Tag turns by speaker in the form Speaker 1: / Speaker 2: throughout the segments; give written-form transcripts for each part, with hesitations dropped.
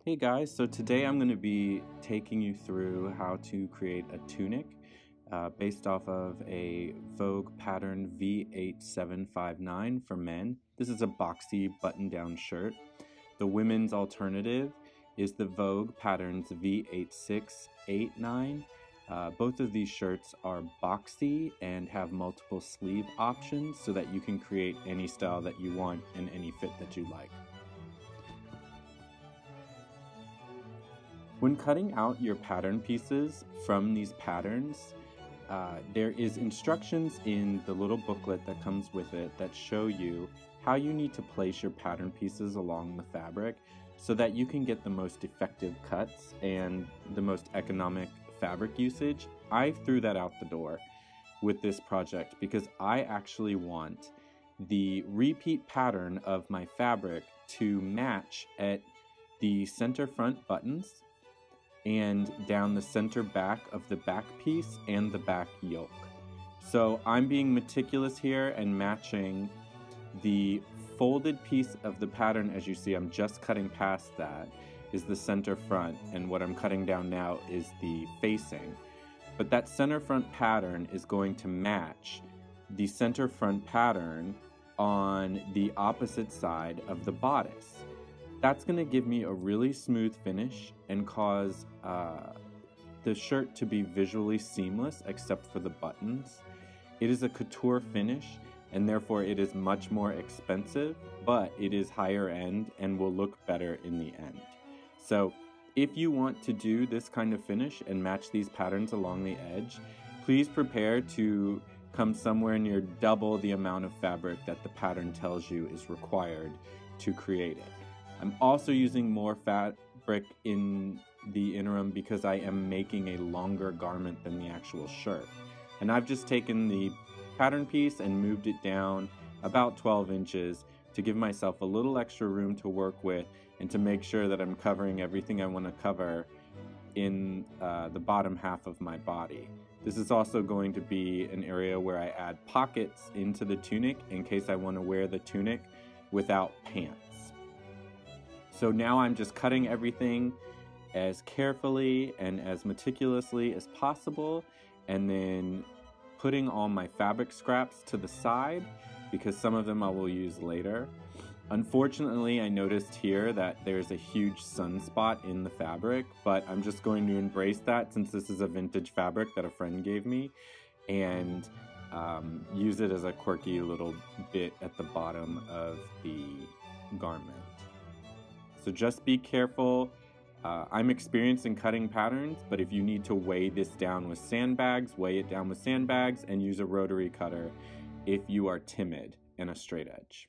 Speaker 1: Hey guys, so today I'm going to be taking you through how to create a tunic based off of a Vogue pattern V8759 for men. This is a boxy button-down shirt. The women's alternative is the Vogue Patterns V8689. Both of these shirts are boxy and have multiple sleeve options so that you can create any style that you want and any fit that you like. When cutting out your pattern pieces from these patterns, there is instructions in the little booklet that comes with it that show you how you need to place your pattern pieces along the fabric so that you can get the most effective cuts and the most economic fabric usage. I threw that out the door with this project because I actually want the repeat pattern of my fabric to match at the center front buttons and down the center back of the back piece and the back yoke. So I'm being meticulous here and matching the folded piece of the pattern. As you see, I'm just cutting past that, is the center front, and what I'm cutting down now is the facing. But that center front pattern is going to match the center front pattern on the opposite side of the bodice. That's going to give me a really smooth finish and cause the shirt to be visually seamless except for the buttons. It is a couture finish and therefore it is much more expensive, but it is higher end and will look better in the end. So if you want to do this kind of finish and match these patterns along the edge, please prepare to come somewhere near double the amount of fabric that the pattern tells you is required to create it. I'm also using more fabric in the interim because I am making a longer garment than the actual shirt. And I've just taken the pattern piece and moved it down about 12 inches to give myself a little extra room to work with and to make sure that I'm covering everything I want to cover in the bottom half of my body. This is also going to be an area where I add pockets into the tunic in case I want to wear the tunic without pants. So now I'm just cutting everything as carefully and as meticulously as possible, and then putting all my fabric scraps to the side because some of them I will use later. Unfortunately, I noticed here that there's a huge sunspot in the fabric, but I'm just going to embrace that since this is a vintage fabric that a friend gave me, and use it as a quirky little bit at the bottom of the garment. So just be careful. I'm experienced in cutting patterns, but if you need to weigh this down with sandbags, weigh it down with sandbags and use a rotary cutter if you are timid and a straight edge.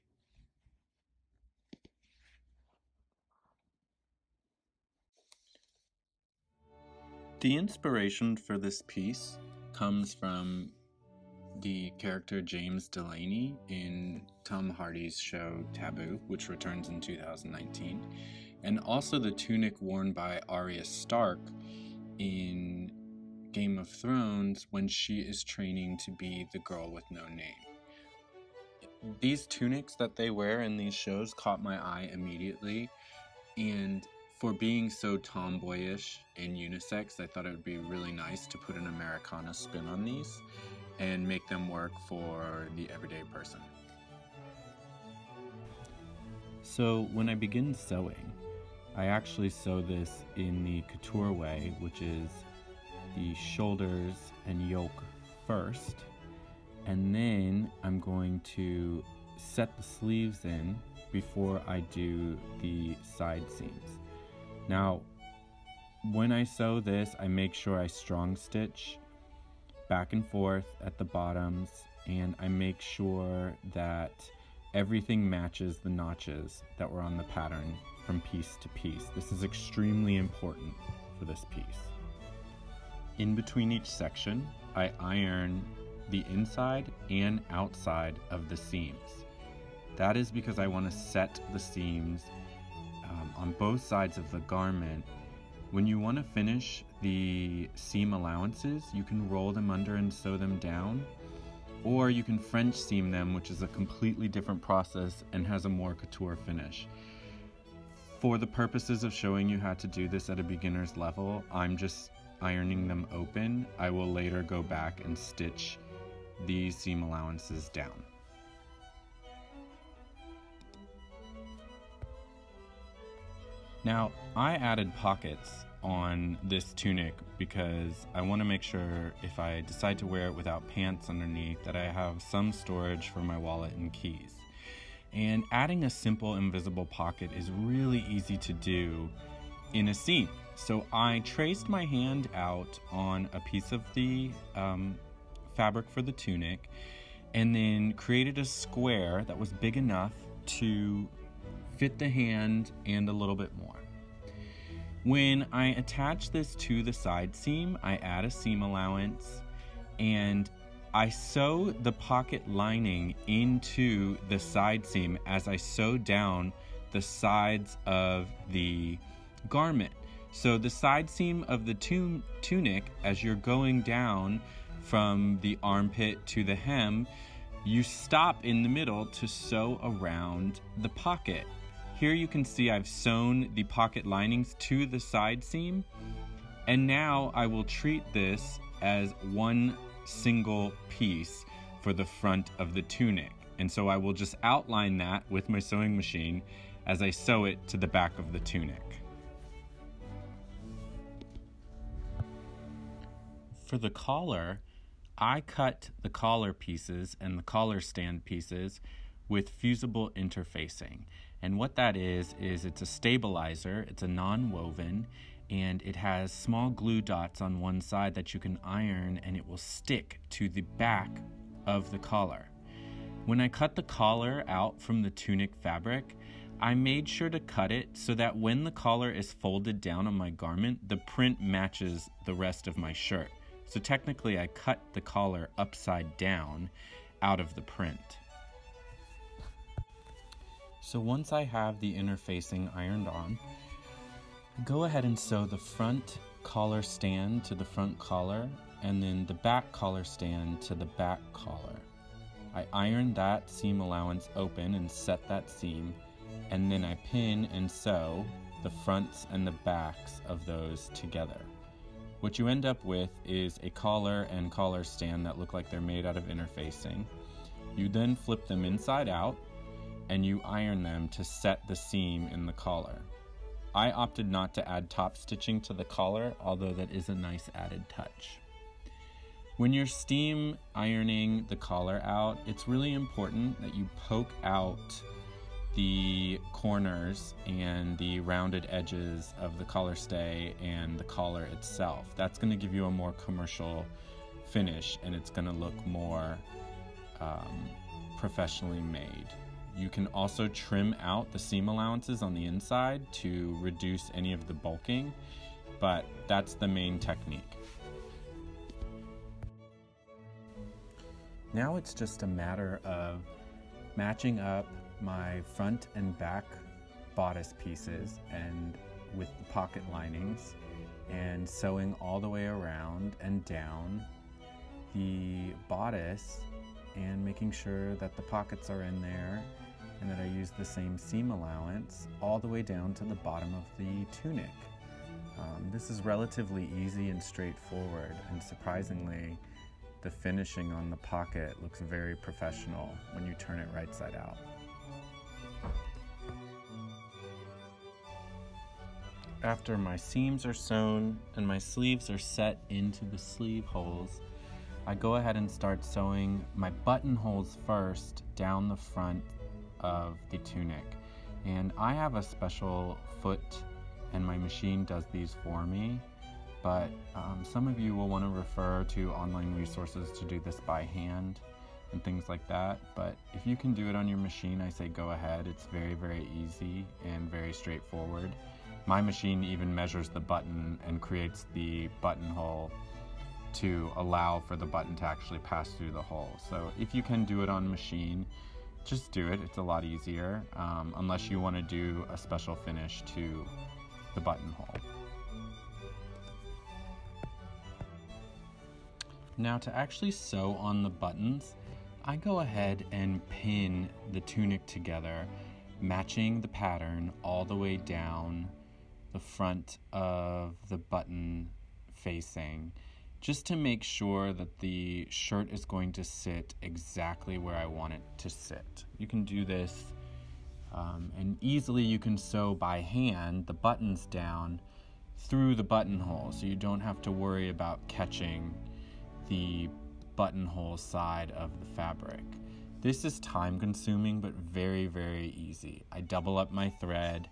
Speaker 1: The inspiration for this piece comes from the character James Delaney in Tom Hardy's show Taboo, which returns in 2019, and also the tunic worn by Arya Stark in Game of Thrones when she is training to be the girl with no name. These tunics that they wear in these shows caught my eye immediately, and for being so tomboyish and unisex, I thought it would be really nice to put an Americana spin on these and make them work for the everyday person. So when I begin sewing, I actually sew this in the couture way, which is the shoulders and yoke first, and then I'm going to set the sleeves in before I do the side seams. Now, when I sew this, I make sure I strong stitch back and forth at the bottoms, and I make sure that everything matches the notches that were on the pattern from piece to piece. This is extremely important for this piece. In between each section, I iron the inside and outside of the seams. That is because I want to set the seams on both sides of the garment. When you want to finish the seam allowances, you can roll them under and sew them down, or you can French seam them, which is a completely different process and has a more couture finish. For the purposes of showing you how to do this at a beginner's level, I'm just ironing them open. I will later go back and stitch these seam allowances down. Now, I added pockets on this tunic because I want to make sure if I decide to wear it without pants underneath that I have some storage for my wallet and keys. And adding a simple invisible pocket is really easy to do in a seam. So I traced my hand out on a piece of the fabric for the tunic and then created a square that was big enough to fit the hand and a little bit more. When I attach this to the side seam, I add a seam allowance and I sew the pocket lining into the side seam as I sew down the sides of the garment. So the side seam of the tunic, as you're going down from the armpit to the hem, you stop in the middle to sew around the pocket. Here you can see I've sewn the pocket linings to the side seam, and now I will treat this as one single piece for the front of the tunic. And so I will just outline that with my sewing machine as I sew it to the back of the tunic. For the collar, I cut the collar pieces and the collar stand pieces with fusible interfacing. And what that is it's a stabilizer, it's a non-woven, and it has small glue dots on one side that you can iron and it will stick to the back of the collar. When I cut the collar out from the tunic fabric, I made sure to cut it so that when the collar is folded down on my garment, the print matches the rest of my shirt. So technically I cut the collar upside down out of the print. So once I have the interfacing ironed on, go ahead and sew the front collar stand to the front collar and then the back collar stand to the back collar. I iron that seam allowance open and set that seam, and then I pin and sew the fronts and the backs of those together. What you end up with is a collar and collar stand that look like they're made out of interfacing. You then flip them inside out and you iron them to set the seam in the collar. I opted not to add top stitching to the collar, although that is a nice added touch. When you're steam ironing the collar out, it's really important that you poke out the corners and the rounded edges of the collar stay and the collar itself. That's going to give you a more commercial finish and it's going to look more professionally made. You can also trim out the seam allowances on the inside to reduce any of the bulking, but that's the main technique. Now it's just a matter of matching up my front and back bodice pieces and with the pocket linings and sewing all the way around and down the bodice and making sure that the pockets are in there and that I use the same seam allowance all the way down to the bottom of the tunic. This is relatively easy and straightforward, and surprisingly, the finishing on the pocket looks very professional when you turn it right side out. After my seams are sewn and my sleeves are set into the sleeve holes, I go ahead and start sewing my buttonholes first down the front of the tunic. And I have a special foot and my machine does these for me, but some of you will want to refer to online resources to do this by hand and things like that. But if you can do it on your machine, I say go ahead. It's very, very easy and very straightforward. My machine even measures the button and creates the buttonhole to allow for the button to actually pass through the hole. So if you can do it on machine, just do it. It's a lot easier, unless you want to do a special finish to the buttonhole. Now to actually sew on the buttons, I go ahead and pin the tunic together matching the pattern all the way down the front of the button facing, just to make sure that the shirt is going to sit exactly where I want it to sit. You can do this, and easily you can sew by hand the buttons down through the buttonhole, so you don't have to worry about catching the buttonhole side of the fabric. This is time consuming, but very, very easy. I double up my thread.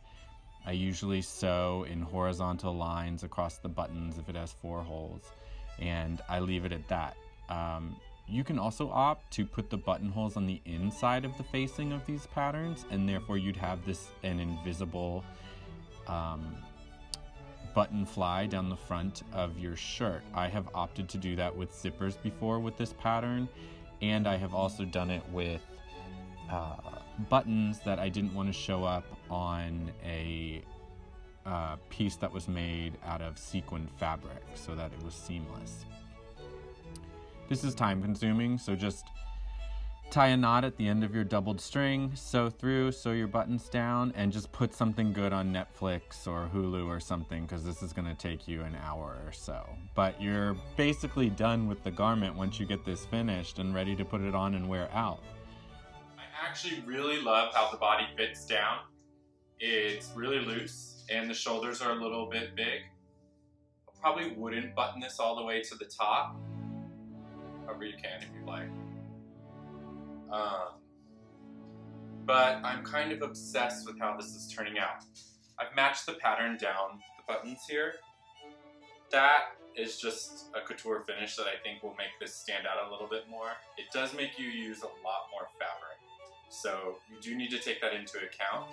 Speaker 1: I usually sew in horizontal lines across the buttons if it has 4 holes, and I leave it at that. You can also opt to put the buttonholes on the inside of the facing of these patterns, and therefore you'd have an invisible button fly down the front of your shirt. I have opted to do that with zippers before with this pattern, and I have also done it with buttons that I didn't want to show up on a piece that was made out of sequined fabric so that it was seamless. This is time consuming, so just tie a knot at the end of your doubled string, sew through, sew your buttons down, and just put something good on Netflix or Hulu or something, because this is going to take you an hour or so. But you're basically done with the garment once you get this finished and ready to put it on and wear out. I actually really love how the body fits down. It's really loose and the shoulders are a little bit big. I probably wouldn't button this all the way to the top. However you can if you like. But I'm kind of obsessed with how this is turning out. I've matched the pattern down the buttons here. That is just a couture finish that I think will make this stand out a little bit more. It does make you use a lot more fabric, so you do need to take that into account.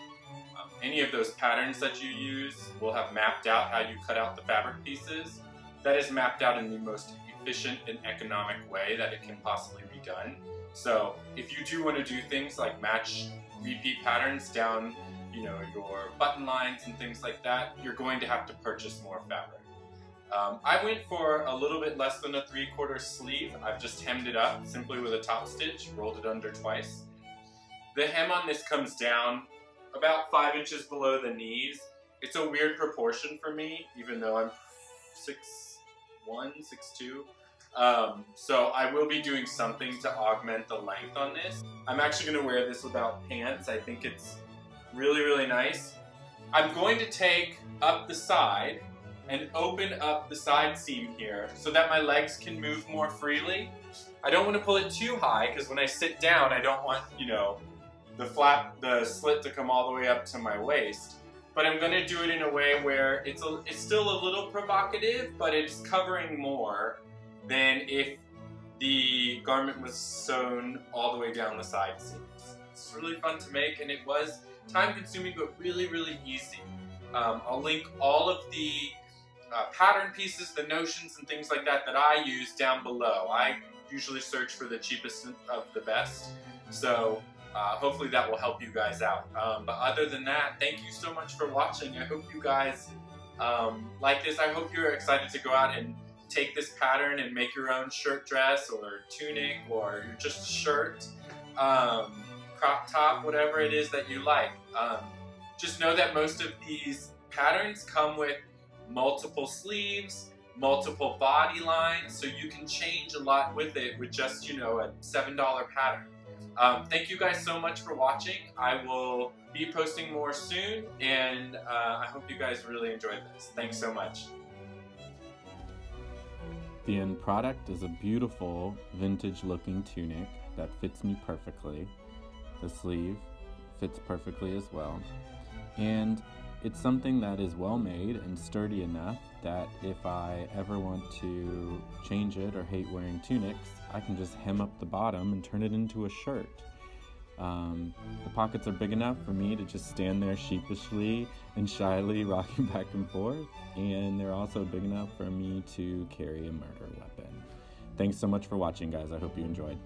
Speaker 1: Any of those patterns that you use will have mapped out how you cut out the fabric pieces. That is mapped out in the most efficient and economic way that it can possibly be done. So if you do want to do things like match repeat patterns down, your button lines and things like that, you're going to have to purchase more fabric. I went for a little bit less than a 3/4 sleeve. I've just hemmed it up simply with a top stitch, rolled it under twice. The hem on this comes down about 5 inches below the knees. It's a weird proportion for me, even though I'm 6'1", 6'2". So I will be doing something to augment the length on this. I'm actually going to wear this without pants. I think it's really, really nice. I'm going to take up the side and open up the side seam here so that my legs can move more freely. I don't want to pull it too high because when I sit down I don't want, the slit to come all the way up to my waist. But I'm going to do it in a way where it's still a little provocative, but it's covering more than if the garment was sewn all the way down the side seams. It's really fun to make, and it was time consuming but really, really easy. I'll link all of the pattern pieces, the notions and things like that I use down below. I usually search for the cheapest of the best, so hopefully that will help you guys out. But other than that, thank you so much for watching. I hope you guys like this. I hope you're excited to go out and take this pattern and make your own shirt dress or tunic or just a shirt, crop top, whatever it is that you like. Just know that most of these patterns come with multiple sleeves, multiple body lines, so you can change a lot with it with just, a $7 pattern. Thank you guys so much for watching. I will be posting more soon, and I hope you guys really enjoyed this. Thanks so much. The end product is a beautiful vintage looking tunic that fits me perfectly. The sleeve fits perfectly as well. And it's something that is well made and sturdy enough that if I ever want to change it or hate wearing tunics, I can just hem up the bottom and turn it into a shirt. The pockets are big enough for me to just stand there sheepishly and shyly rocking back and forth, and they're also big enough for me to carry a murder weapon. Thanks so much for watching, guys. I hope you enjoyed.